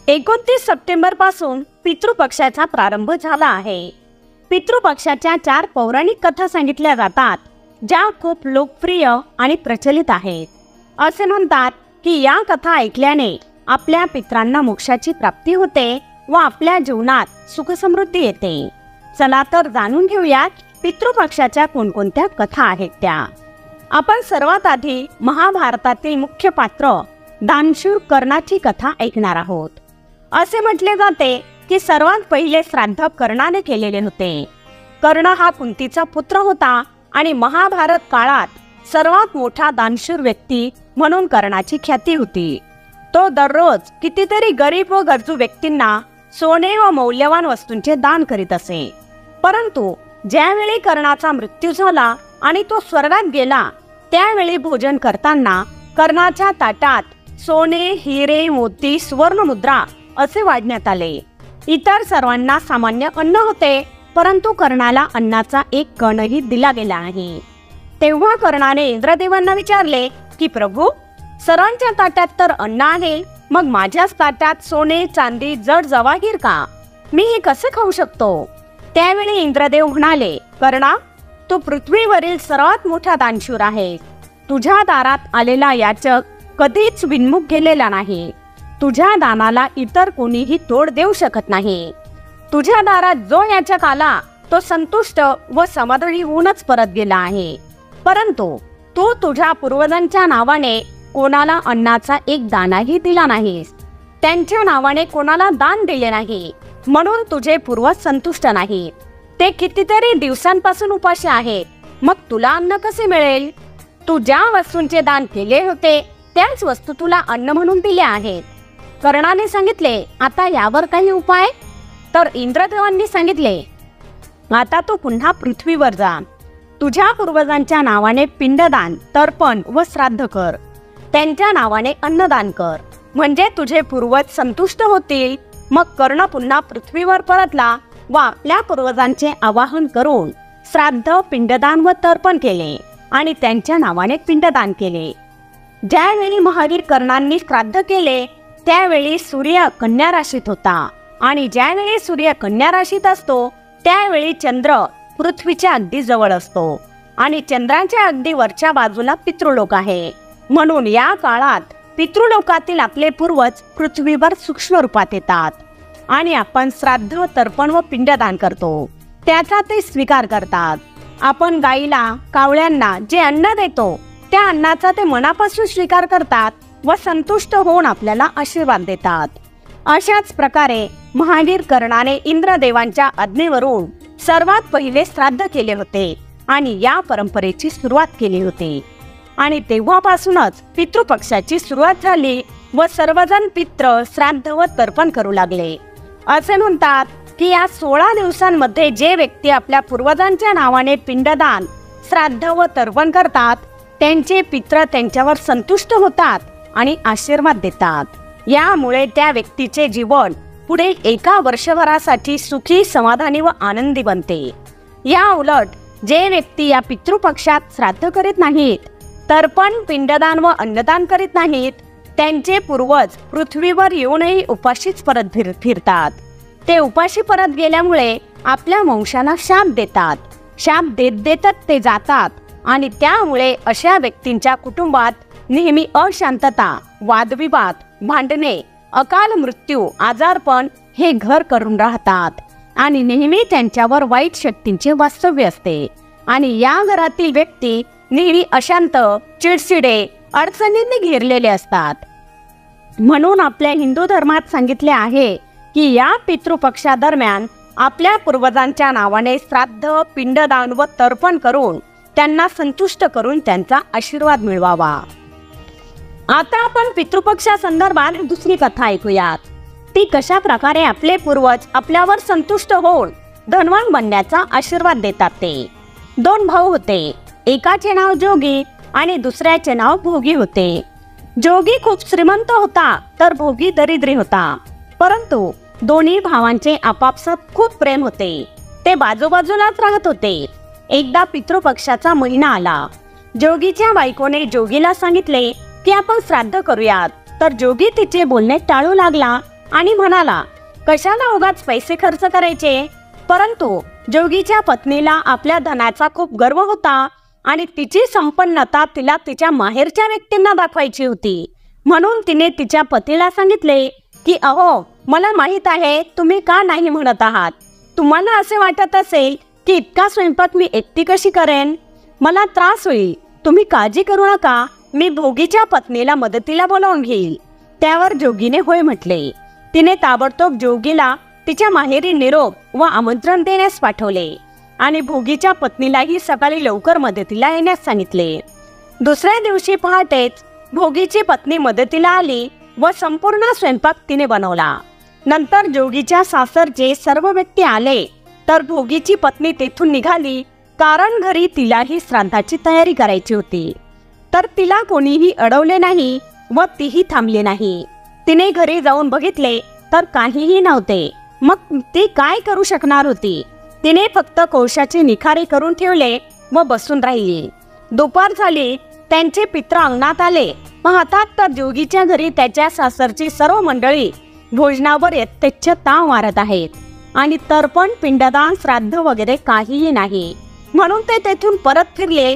29 September पासून पितृपक्षाचा प्रारंभ झाला आहे। पितृपक्षाच्या 4 पौराणिक कथा सांगितल्या जातात, ज्या खूप लोकप्रिय आणि प्रचलित आहेत। असे म्हणतात की या कथा ऐकल्याने आपल्या पितरांना मोक्षाची प्राप्ती होते व आपल्या जीवनात सुख समृद्धी येते। चला तर जाणून घेऊयात पितृपक्षाच्या कोणकोणत्या कथा आहेत त्या। आपण सर्वात आधी महाभारतातील मुख्य पात्र दानशूर कर्णाची कथा ऐकणार आहोत। असे म्हटले जाते की सर्वात पहिले श्राद्ध कर्णाने केलेले होते। कर्ण हा कुंतीचा पुत्र होता आणि महाभारत काळात सर्वात मोठा दानशूर व्यक्ती म्हणून कर्णाची ख्याती होती। तो दररोज कितीतरी गरीब व गरजू व्यक्तींना सोने व मौल्यवान वस्तूंचे दान करीत असे। परंतु ज्यावेळी कर्णाचा मृत्यू झाला आणि तो स्वर्गात गेला, त्यावेळी भोजन करताना कर्णाच्या ताटात सोने, हिरे, मोती, सुवर्ण मुद्रा असे वाढण्यात आले। इतर सर्वांना सामान्य अन्न होते, परंतु कर्णाला अन्नाचा एक कणही दिला गेला नाही। तेव्हा कर्णाने इंद्रदेवांना विचारले की प्रभू, सर्वांच्या ताटात तर अन्न आहे, मग माझ्याच ताटात सोने, चांदी, जड जवाहीर का? मी हे कसे खाऊ शकतो? त्यावेळी इंद्रदेव म्हणाले, कर्णा, तू पृथ्वीवरील सर्वात मोठा दानशूर आहे। तुझ्या दारात आलेला याचक कधीच विनमुख गेलेला नाही। तुझ्या दानाला इतर कोणीही तोड देऊ शकत नाही। तुझ्या दारात जो याचक आला तो संतुष्ट व समाधानी होऊनच परत गेला आहे। परंतु तू तुझ्या पूर्वजांच्या नावाने कोणाला अन्नाचा एक दानाही दिला नाहीस। त्यांच्या नावाने कोणाला दान दिले नाही, म्हणून तुझे पूर्वज संतुष्ट नाहीत। ते कितीतरी दिवसांपासून उपाशी आहेत, मग तुला अन्न कसे मिळेल? तू ज्या वस्तूंचे दान केले होते त्याच वस्तू तुला अन्न म्हणून दिल्या आहेत। कर्णाने सांगितले, आता यावर काही उपाय? तर इंद्रदेवांनी सांगितले, आता तू पुन्हा पृथ्वीवर जा। तुझ्या पूर्वजांच्या नावाने पिंडदान, तर्पण व श्राद्ध कर। त्यांच्या नावाने अन्नदान कर, म्हणजे तुझे पूर्वज संतुष्ट होतील। मग कर्ण पुन्हा पृथ्वीवर परतला व आपल्या पूर्वजांचे आवाहन करून श्राद्ध, पिंडदान व तर्पण केले आणि त्यांच्या नावाने पिंडदान केले। ज्यावेळी महावीर कर्णांनी श्राद्ध केले त्यावेळी सूर्य कन्या राशीत होता, आणि ज्यावेळी सूर्य कन्या राशीत असतो त्यावेळी चंद्र पृथ्वीच्या अगदी जवळ असतो आणि चंद्राच्या अगदी वरच्या बाजूला पितृलोक आहे। म्हणून या काळात पितृलोकातील आपले पूर्वज पृथ्वीवर सूक्ष्म रूपात येतात आणि आपण श्राद्ध, तर्पण व पिंडदान करतो त्याचा ते स्वीकार करतात। आपण गाईला, कावळ्यांना जे अन्न देतो त्या अन्नाचा ते मनापासून स्वीकार करतात व संतुष्ट होऊन आपल्याला आशीर्वाद देतात। अशाच प्रकारे महावीर कर्णाने इंद्रदेवांच्या आज्ञेवरून सर्वात पहिले श्राद्ध केले होते आणि या परंपरेची सुरुवात केली होती। आणि तेव्हापासूनच पितृपक्षाची सुरुवात झाली व सर्वजण पित्र, श्राद्ध व तर्पण करू लागले। असे म्हणतात की या 16 दिवसांमध्ये जे व्यक्ती आपल्या पूर्वजांच्या नावाने पिंडदान, श्राद्ध व तर्पण करतात त्यांचे पित्र त्यांच्यावर संतुष्ट होतात आणि आशीर्वाद देतात। यामुळे त्या व्यक्तीचे जीवन पुढे एका वर्षभरासाठी सुखी, समाधानी व आनंदी बनते। या उलट जे व्यक्ती या पितृपक्षात श्राद्ध करीत नाहीत, तर्पण, पिंडदान व अन्नदान करीत नाहीत, त्यांचे पूर्वज पृथ्वीवर येऊनही उपाशीच परत फिरतात। ते उपाशी परत गेल्यामुळे आपल्या वंशाला शाप देतात। शाप देतच ते जातात आणि त्यामुळे अशा व्यक्तींच्या कुटुंबात नेहमी अशांतता, वादविवाद, भांडणे, अकाल मृत्यू, आजारपण हे घर करून राहतात आणि नेहमी त्यांच्यावर वाईट शक्तींचे वास्तव्य असते आणि या घरातील व्यक्ती नेहमी अशांत, चिडचिडे, अडचणींनी घेरलेले असतात। म्हणून आपल्या हिंदू धर्मात सांगितले आहे की या पितृपक्षादरम्यान आपल्या पूर्वजांच्या नावाने श्राद्ध, पिंडदान व तर्पण करून त्यांना संतुष्ट करून त्यांचा आशीर्वाद मिळवावा। आता आपण पितृपक्षा संदर्भात दुसरी कथा ऐकूयात। ती कशा प्रकारे आपले पूर्वज आपल्यावर संतुष्ट होऊन धनवान बनण्याचा आशीर्वाद देतात ते। 2 भाऊ होते, एकाचे नाव जोगी आणि दुसऱ्याचे नाव भोगी होते। जोगी खूप श्रीमंत होता तर भोगी दरिद्री होता, परंतु दोन्ही भावांचे आपापसात खूप प्रेम होते। ते बाजूबाजूलाच राहत होते। एकदा पितृपक्षाचा महिना आला। जोगीच्या बायकोने जोगीला सांगितले की आपण श्राद्ध करूयात, तर जोगी तिचे बोलणे टाळू लागला आणि म्हणाला, कशाला उगाच पैसे खर्च करायचे. परंतु जोगीच्या पत्नीला आपल्या धनाचा खूप गर्व होता आणि तिची संपन्नता तिला तिच्या माहेरच्या व्यक्तींना दाखवायची होती. म्हणून तिने तिच्या पतीला सांगितले की अहो, मला माहित आहे तुम्ही का नाही म्हणत आहात. तुम्हाला असे वाटत असेल की इतका स्वयंपाक मी एकटी कशी करेन, मला त्रास होईल. तुम्ही काळजी करू नका, मी भोगीच्या पत्नीला मदतीला बोलावून घेईल. त्यावर जोगीने होय म्हटले. तिने ताबडतोब जोगीला तिच्या माहेरी निरोप व आमंत्रण देण्यास पाठवले आणि भोगीच्या पत्नीलाही सकाळी लवकर मदतीला येण्यास सांगितले. दुसऱ्या दिवशी पहाटेच भोगीची पत्नी मदतीला आली व संपूर्ण स्वयंपाक तिने बनवला. नंतर जोगीच्या सासरचे सर्व व्यक्ती आले तर भोगीची पत्नी तेथून निघाली, कारण घरी तिलाही श्राद्धाची तयारी करायची होती. तर तिला कोणीही अडवले नाही व तीही थांबली नाही. तिने घरी जाऊन बघितले तर काहीही नव्हते. मग ती काय करू शकणार होती. तिने फक्त कोळशाचे निखारे करून ठेवले व बसून राहिली. दुपार झाली. त्यांचे पित्र अंगणात आले. पाहतात तर जोगीच्या घरी त्याच्या सासरची सर्व मंडळी भोजनावर यथेच्छ ताव मारत आहेत आणि तर्पण, पिंडदान, श्राद्ध वगैरे काहीही नाही. म्हणून ते तेथून परत फिरले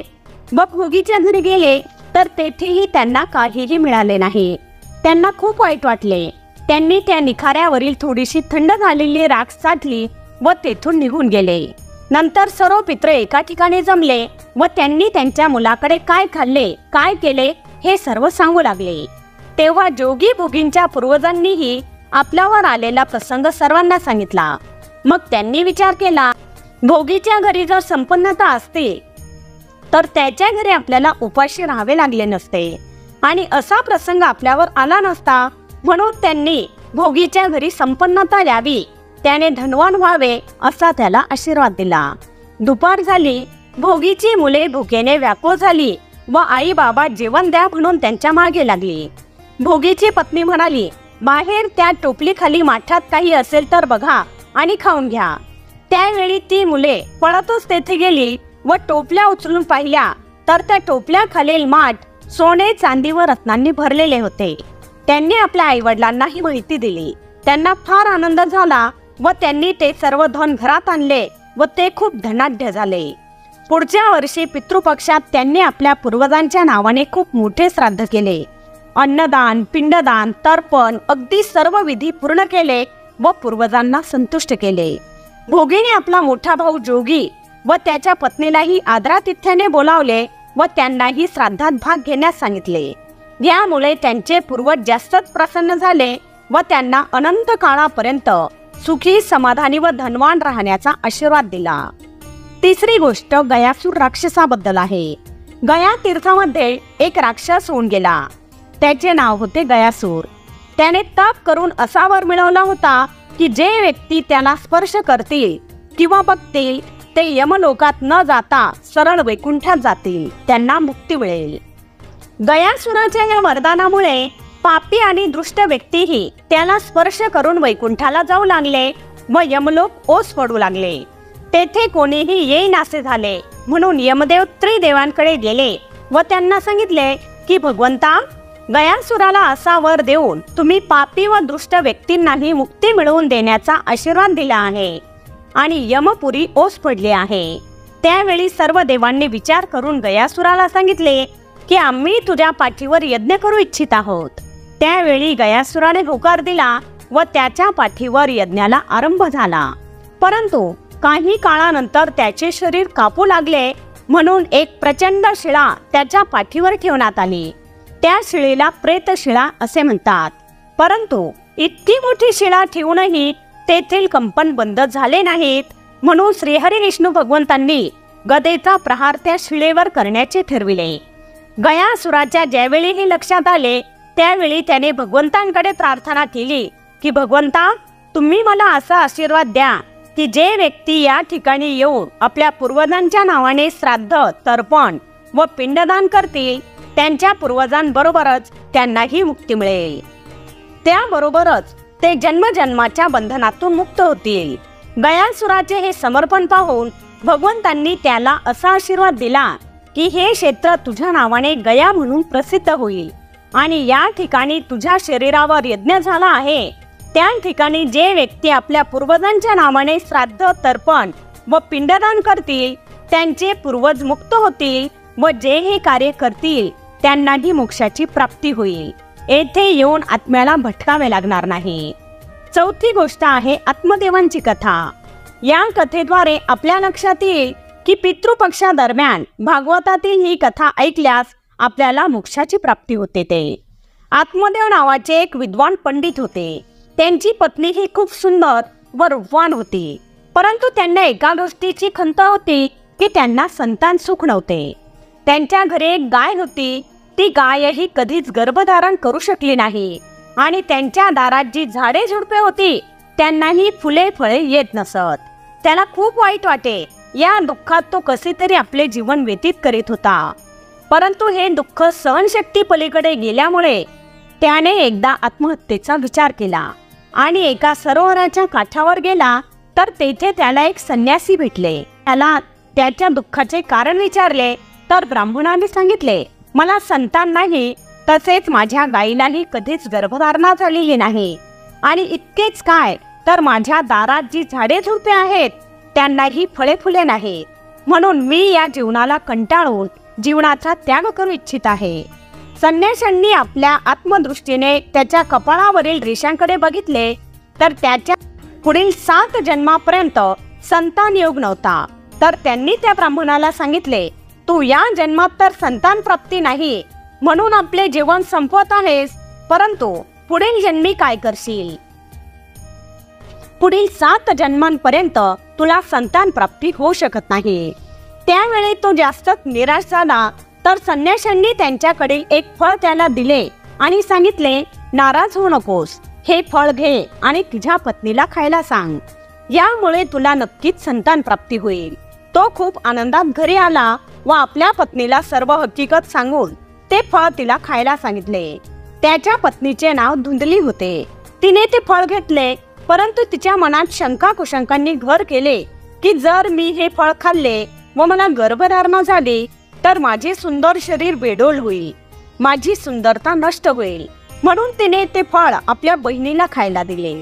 व भोगीच्या घरी गेले तर तेथेही त्यांना काहीही मिळाले नाही. त्यांना खूप वाईट वाटले. त्यांनी त्या निखाऱ्यावरील थोडीशी थंड झालेली राख साठली व तेथून निघून गेले. नंतर सर्व पित्र एका ठिकाणी जमले व त्यांनी त्यांच्या मुलाकडे काय खाल्ले, काय केले हे सर्व सांगू लागले. तेव्हा जोगी भोगींच्या पूर्वजांनीही आपल्यावर आलेला प्रसंग सर्वांना सांगितला. मग त्यांनी विचार केला, भोगीच्या घरी जर संपन्नता असते तर त्याच्या घरी आपल्याला उपाशी राहावे लागले नसते आणि असा प्रसंग आपल्यावर आला नसता. म्हणून त्यांनी भोगीच्या घरी संपन्नता यावी, त्याने धनवान व्हावे असा त्याला आशीर्वाद दिला. दुपार झाली. भोगीची मुले भुकेने व्याकुळ झाली व आई बाबा जेवण द्या म्हणून त्यांच्या मागे लागली. भोगीची पत्नी म्हणाली, बाहेर त्या टोपलीखाली माठात काही असेल तर बघा आणि खाऊन घ्या. त्यावेळी ती मुले पळतच तेथे गेली व टोपल्या उचलून पाहिल्या तर त्या टोपल्याखालील माठ सोने, चांदी व रत्नांनी भरलेले होते. त्यांनी आपल्या आईवडिलांना ही माहिती दिली. त्यांना फार आनंद झाला व त्यांनी ते सर्व धन घरात आणले व ते खूप धनाढ्य झाले. पुढच्या वर्षी पितृपक्षात त्यांनी आपल्या पूर्वजांच्या नावाने खूप मोठे श्राद्ध केले. अन्नदान, पिंडदान, तर्पण अगदी सर्व विधी पूर्ण केले व पूर्वजांना संतुष्ट केले. भोगीने आपला मोठा भाऊ जोगी व त्याच्या पत्नीलाही आदरातिथ्याने बोलावले व त्यांनाही श्राद्धात भाग घेण्यास सांगितले. यामुळे त्यांचे पूर्वज जास्तच प्रसन्न झाले व त्यांना अनंत काळापर्यंत सुखी, समाधानी व धनवान राहण्याचा आशीर्वाद दिला. तिसरी गोष्ट गयासूर राक्षसाबद्दल आहे. गया तीर्थामध्ये एक राक्षस होऊन गेला. त्याचे नाव होते गयासूर. त्याने तप करून असा वर मिळवला होता की जे व्यक्ती त्याला स्पर्श करतील किंवा बघतील ते यमलोकात न जाता सरळ वैकुंठात जातील, त्यांना मुक्ती मिळेल. गयासुराच्या या वरदानामुळे पापी आणि दुष्ट व्यक्तीही त्याला स्पर्श करून वैकुंठाला जाऊ लागले व यमलोक ओस पडू लागले. तेथे कोणीही येईनासे झाले. म्हणून यमदेव त्रिदेवांकडे गेले व त्यांना सांगितले की भगवंता, गयासुराला असा वर देऊन तुम्ही पापी व दुष्ट व्यक्तींनाही मुक्ती मिळवून देण्याचा आशीर्वाद दिला आहे आणि यमपुरी ओस पडले आहे. त्यावेळी सर्व देवांनी विचार करून गयासुराला सांगितले की आम्ही तुझ्या पाठीवर यज्ञ करू इच्छित आहोत. त्यावेळी गयासुराने होकार दिला व त्याच्या पाठीवर यज्ञाला आरंभ झाला. परंतु काही काळानंतर त्याचे शरीर कापू लागले. म्हणून एक प्रचंड शिळा त्याच्या पाठीवर ठेवण्यात आली. त्या शिळेला प्रेतशिळा असे म्हणतात. परंतु इतकी मोठी शिळा ठेवूनही तेथील कंपन बंद झाले नाहीत. म्हणून श्रीहरी विष्णू भगवंतांनी गदेचा प्रहार त्या शिळेवर करण्याचे ठरविले. गयासुराच्या ज्यावेळी हे लक्षात आले त्यावेळी त्याने भगवंतांकडे प्रार्थना केली की भगवंता, तुम्ही मला असा आशीर्वाद द्या की जे व्यक्ती या ठिकाणी येऊन आपल्या पूर्वजांच्या नावाने श्राद्ध, तर्पण व पिंडदान करतील त्यांच्या पूर्वजांबरोबरच त्यांनाही मुक्ती मिळेल. त्याबरोबरच ते जन्मजन्माच्या बंधनातून मुक्त होतील. गयासुराचे हे समर्पण पाहून भगवंतांनी त्याला असा आशीर्वाद दिला की हे क्षेत्र तुझ्या नावाने गया म्हणून प्रसिद्ध होईल आणि या ठिकाणी तुझ्या शरीरावर यज्ञ झाला आहे त्या ठिकाणी जे व्यक्ती आपल्या पूर्वजांच्या नावाने श्राद्ध, तर्पण व पिंडदान करतील त्यांचे पूर्वज मुक्त होतील व जे हे कार्य करतील त्यांनाही मोक्षाची प्राप्ती होईल. येथे येऊन आत्म्याला भटकावे लागणार नाही. चौथी गोष्ट आहे आत्मदेवांची कथा. या कथेद्वारे आपल्या लक्षात येईल की पितृपक्षादरम्यान भागवतातील ही कथा ऐकल्यास आपल्याला मोक्षाची प्राप्ती होते. ते आत्मदेव नावाचे एक विद्वान पंडित होते. त्यांची पत्नी ही खूप सुंदर व रूपवान होती, परंतु त्यांना एका गोष्टीची खंत होती की त्यांना संतान सुख नव्हते. त्यांच्या घरी एक गाय होती. ती गायही कधीच गर्भधारण करू शकली नाही आणि त्यांच्या दारात जी झाडे झुडपे होती त्यांनाही फुले फळे येत नसत. त्याला खूप वाईट वाटे. या दुःखात तो कसे तरी आपले जीवन व्यतीत करीत होता, परंतु हे दुःख सहनशक्ती पलीकडे गेल्यामुळे त्याने एकदा आत्महत्येचा विचार केला आणि एका सरोवराच्या काठावर गेला. तर तेथे त्याला एक संन्यासी भेटले. त्याला त्याच्या दुःखाचे कारण विचारले तर ब्राह्मणाने सांगितले, मला संतान नाही, तसेच माझ्या गायीलाही कधीच गर्भधारणा झालेली नाही आणि इतकेच काय तर माझ्या दारात जी झाडे झुडपे आहेत त्यांनाही फळे फुले नाहीत. म्हणून मी या जीवनाला कंटाळून जीवनाचा त्याग करू इच्छित आहे. संन्याशांनी आपल्या आत्मदृष्टीने त्याच्या कपाळावरील रेषांकडे बघितले तर त्याच्या पुढील 7 जन्मापर्यंत संतान योग नव्हता. तर त्यांनी त्या ब्राह्मणाला सांगितले, तू या जन्मात तर संतान प्राप्ती नाही म्हणून आपले जीवन संपवत आहेस, परंतु पुढील जन्मी काय करशील? पुढील 7 जन्मांपर्यंत तुला संतान प्राप्ती होऊ शकत नाही. त्यावेळी तो जास्त निराश झाला. तर संन्याशांनी त्यांच्याकडील एक फळ त्याला दिले आणि सांगितले, नाराज होऊ नकोस, हे फळ घे आणि तुझ्या पत्नीला खायला सांग, यामुळे तुला नक्कीच संतान प्राप्ती होईल. तो खूप आनंदात घरी आला व आपल्या पत्नीला सर्व हकीकत सांगून ते फळ तिला खायला सांगितले. त्याच्या पत्नीचे नाव धुंदली होते. तिने ते फळ घेतले, परंतु तिच्या मनात शंका कुशंकांनी घर केले की जर मी हे फळ खाल्ले व मला गर्भधारणा झाली तर माझे सुंदर शरीर बेडोल होईल, माझी सुंदरता नष्ट होईल. म्हणून तिने ते फळ आपल्या बहिणीला खायला दिले.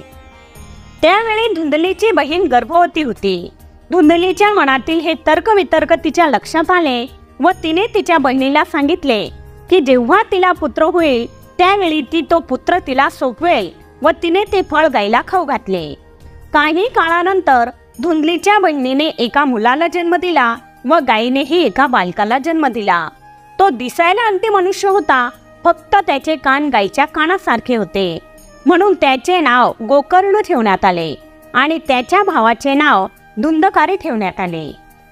त्यावेळी धुंदलीची बहीण गर्भवती होती. धुंदलीच्या मनातील हे तर्कवितर्क तिच्या लक्षात आले व तिने तिच्या बहिणीला सांगितले की जेव्हा तिला पुत्र होईल त्यावेळी ती तो पुत्र तिला सोपवेल व तिने ते फळ गायीला खाऊ घातले. काही काळानंतर धुंदलीच्या बहिणीने एका मुलाला जन्म दिला व गायीनेही एका बालकाला जन्म दिला. तो दिसायला अंती मनुष्य होता, फक्त त्याचे कान गायीच्या कानासारखे होते, म्हणून त्याचे नाव गोकर्ण ठेवण्यात आले आणि त्याच्या भावाचे नाव धुंदकारी ठेवण्यात आले.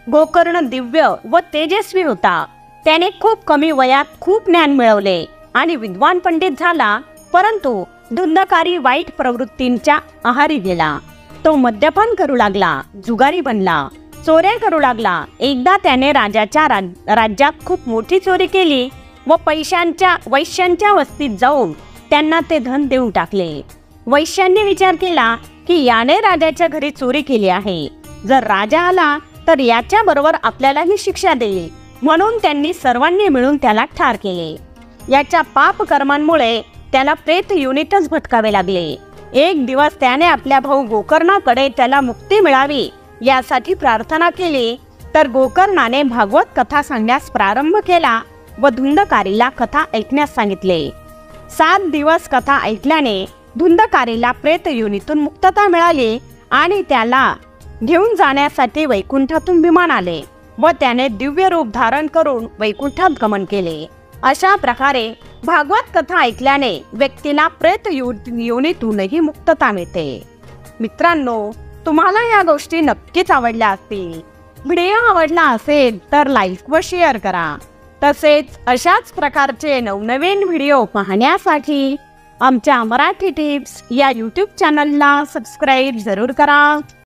गोकर्ण दिव्य व तेजस्वी होता. त्याने खूप कमी वयात खूप ज्ञान मिळवले आणि विद्वान पंडित झाला, परंतु धुंदकारी वाईट प्रवृत्तींच्या आहारी गेला. तो मद्यपान करू लागला, जुगारी बनला, चोऱ्या करू लागला. एकदा त्याने राजाच्या राज्यात खूप मोठी चोरी केली व वैश्यांच्या वस्तीत जाऊन त्यांना ते धन देऊन टाकले. वैश्यांनी विचार केला की याने राजाच्या घरी चोरी केली आहे, जर राजा आला तर याच्या बरोबर आपल्यालाही शिक्षा देईल, म्हणून त्यांनी सर्वांनी मिळून त्याला ठार केले. याच्या पाप कर्मांमुळे त्याला प्रेत योनीतच भटकावे लागले. एक दिवस त्याने आपल्या भाऊ गोकर्णाकडे त्याला मुक्ती मिळावी यासाठी प्रार्थना केली. तर गोकर्णाने भागवत कथा सांगण्यास प्रारंभ केला व धुंदकारीला कथा ऐकण्यास सांगितले. 7 दिवस कथा ऐकल्याने धुंदकारीला प्रेत योनीतून मुक्तता मिळाली आणि त्याला घेऊन जाण्यासाठी वैकुंठातून विमान आले व त्याने दिव्य रूप धारण करून वैकुंठात गमन केले. अशा प्रकारे भागवत कथा ऐकल्याने व्यक्तीला प्रेत योनीतूनही मुक्तता मिळते. मित्रांनो, तुम्हाला या गोष्टी नक्कीच आवडल्या असतील. व्हिडिओ आवडला असेल तर लाईक व शेअर करा. तसेच अशाच प्रकारचे नवनवीन व्हिडिओ पाहण्यासाठी आमच्या मराठी टिप्स या यूट्यूब चॅनलला सबस्क्राईब जरूर करा.